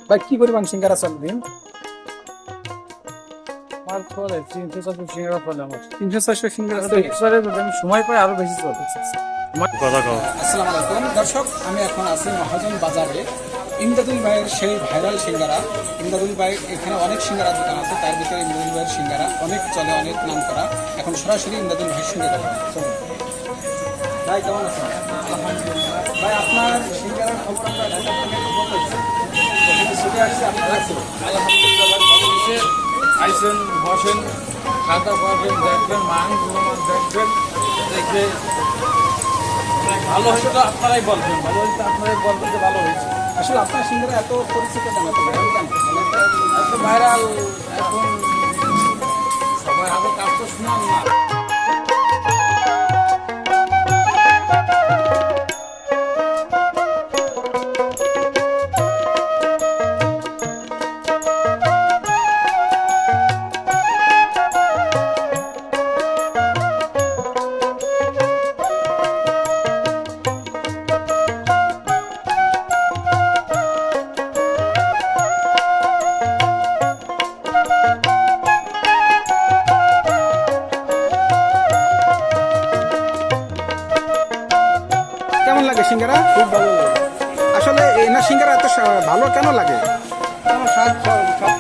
ভাই কি পরিমাণ সিঙ্গারা চলে দিন? আমার চলে 300-400 সিঙ্গারা চলে আমার। 300-400 সিঙ্গারা আচ্ছা, চলে। এক্সপায়ারে যদি আমি সময় পাই আরো বেশি চলে। কথা কও। আসসালামু আলাইকুম দর্শক, আমি এখন আছি মহাজন বাজারে। ইমদাদুল ভাইয়ের সেই ভাইরাল সিঙ্গারা। ইমদাদুল ভাই এখানে অনেক সিঙ্গারা দোকান আছে, তার ভিতরে ইমদাদুল ভাইয়ের সিঙ্গারা অনেক চলে, অনেক নাম করা। এখন সরাসরি ইমদাদুল ভাইয়ের সঙ্গে কথা বলবো। চলুন। ভাই কেমন আছেন? আলহামদুলিল্লাহ। ভাই আপনার সিঙ্গারার খবর আমরা ঢাকা থেকে খবর পাইছি, এখানে ছুটে আসছে আপনার কাছে। আলহামদুলিল্লাহ ভাই ভালো হয়েছে। আইসেন, বসেন, খাতা পাবেন, দেখবেন, মাছ দেখবেন, দেখবে ভালো হয়েছে তো আপনারাই বলবেন, ভালো হয়েছে আপনারাই বলবেন যে ভালো হয়েছে। আসলে আপনার সিঙ্গারা এত পরিচিত কেন, এত ভাইরাল কেন? এত ভাইরাল এখন সবাই আগে কাজ তো শুনান না। কেমন লাগে সিঙ্গারা? খুব ভালো লাগে। আসলে এই না সিঙ্গারা এত ভালো কেন লাগে? আমার স্বাদ সব